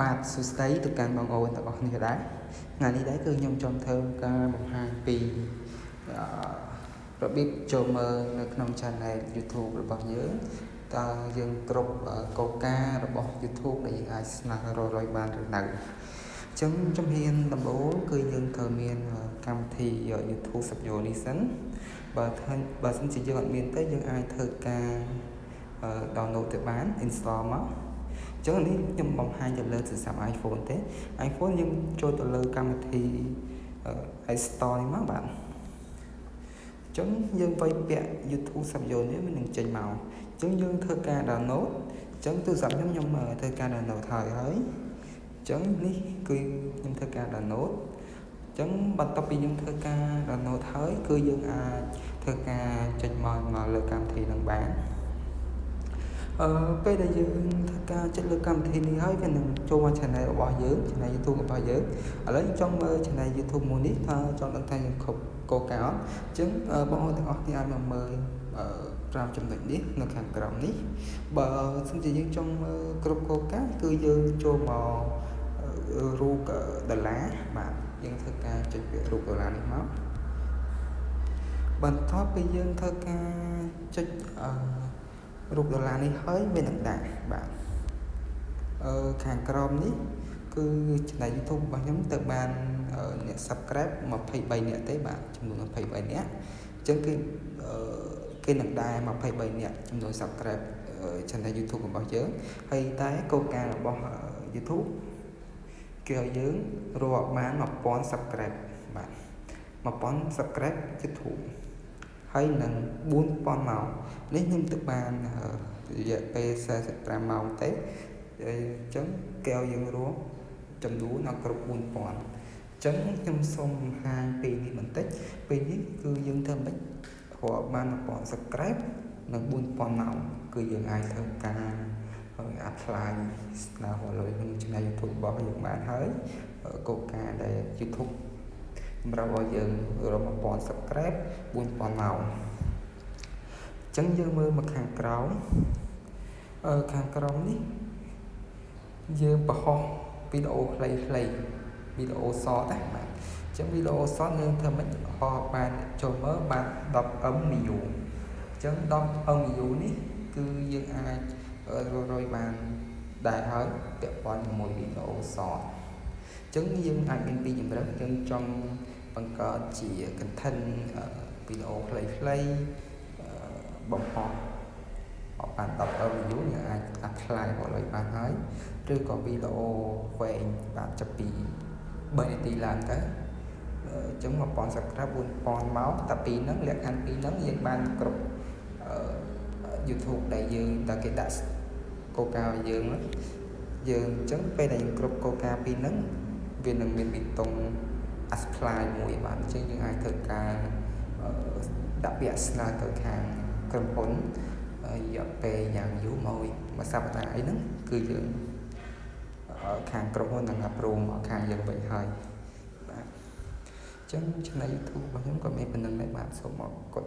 បាទសួស្តីទៅកាន់បងប្អូនទាំងអស់គ្នាដែរថ្ងៃនេះដែរគឺខ្ញុំចង់ធ្វើការបង្ហាញពីរបៀបចូលមើលនៅក្នុង channel YouTube របស់យើងតើយើងគ្រប់កលការរបស់ YouTube ដែលយើងអាចស្នើរយបានឬនៅអញ្ចឹងជំហានដំបូងគឺយើងត្រូវមានកម្មវិធី YouTube Studio នេះសិនបើសិនជាយើងអត់មានទេយើងអាចធ្វើការ download ទៅបាន install មកចឹងនេះខ្ញុំបង្ហាញទៅលើទូរស័ព្ទ iPhone ទេ iPhone យើងចូលទៅលើកម្មវិធី App Store នេះមកបាទចឹងយើងវាយពាក់ YouTube Studio នេះវានឹងចេញមកចឹងយើងធ្វើការ download ចឹងទូរស័ព្ទខ្ញុំធ្វើការ download ហើយចឹងនេះគឺខ្ញុំធ្វើការ download ចឹងបន្ទាប់ពីយើងធ្វើការ download ហើយគឺយើងអាចធ្វើការចេញមកលើកម្មវិធីនឹងបានពេលដែលយើងធ្វើការចុចលើកម្មវិធីនេះហើយវានឹងចូលមក channel របស់យើង channel YouTube របស់យើងឥឡូវខ្ញុំចង់មើល channel YouTube មួយនេះថាចង់ដឹងថាយើងគ្រប់កលការអត់អញ្ចឹងបងប្អូនទាំងអស់គ្នាអាចមកមើល5ចំណុចនេះនៅខាងក្រោមនេះបើសិនជាយើងចង់មើលគ្រប់កលការគឺយើងចូលមករូបដុល្លារបាទយើងធ្វើការចុចពាក្យរូបដុល្លារនេះមកបន្ទាប់ពីយើងធ្វើការចុចរូបដុល្លារនេះហើយវានឹងដាក់បាទខាងក្រោមនេះគឺ channel YouTube របស់ខ្ញុំទៅបានអ្នក subscribe 23នាក់ទេបាទចំនួន23នាក់អញ្ចឹងគឺគេនឹងដែរ23នាក់ចំនួន subscribe channel YouTube របស់យើងហើយតែគោលការណ៍របស់ YouTube គេឲ្យយើងរកបាន1000 subscribe បាទ1000 subscribe YouTube ហើយនឹង4000ម៉ោងនេះខ្ញុំទៅបានរយៈពេល45ម៉ោងទេអញ្ចឹងគេឲ្យយើងរួមចំនួនដល់គ្រប់4000អញ្ចឹងខ្ញុំសូមបង្ហាញពីនេះបន្តិចពេលនេះគឺយើងធ្វើមិនរាប់បាន1000 subscribe និង4000ម៉ោងគឺយើងអាចធ្វើការapply ស្នើរលុយក្នុង channel YouTube របស់យើងបានហើយកលការដែល YouTube សម្រាប់ឲ្យយើងរក1000 subscribe 4000ម៉ោងអញ្ចឹងយើងមើលមកខាងក្រោមនេះយើងបង្ហោះវីដេអូខ្លីវីដេអូ short ណាបាទអញ្ចឹងវីដេអូ short យើងធ្វើមិនហោះបានចូលមើលបាន 10MU អញ្ចឹង 10MU នេះគឺយើងអាចរយបានដែរហើយពាក់ព័ន្ធជាមួយវីដេអូ short អញ្ចឹងយើងអាចមានពីរជម្រើសយើងចង់បង្កើតជា content វីដេអូខ្លីបំផុសបាន 10MU យើងអាច apply រកលុយបានហើយឬក៏វីដេអូវែងបានចាប់ពី3នាទីឡើងទៅអញ្ចឹង1000 subscribe 4000ម៉ោងតែពីហ្នឹងលក្ខខណ្ឌពីហ្នឹងយើងបានគ្រប់YouTube ដែលយើងតែគេដាក់កលការឲ្យយើងអញ្ចឹងពេលដែលយើងគ្រប់កលការពីហ្នឹងវានឹងមានពីតុង apply មួយបាទអញ្ចឹងយើងអាចធ្វើការដាក់ពាក្យស្នើទៅខាងក្រុមហ៊ុនរយៈពេលយ៉ាងយូរមួយសប្តាហ៍អីហ្នឹងគឺយើងខាងក្រុមហ៊ុននឹង approve មកខាងយើងវិញហើយបាទអញ្ចឹង channel YouTube របស់ខ្ញុំក៏មានប៉ុណ្្នឹងដែរបាទសូមអរគុណ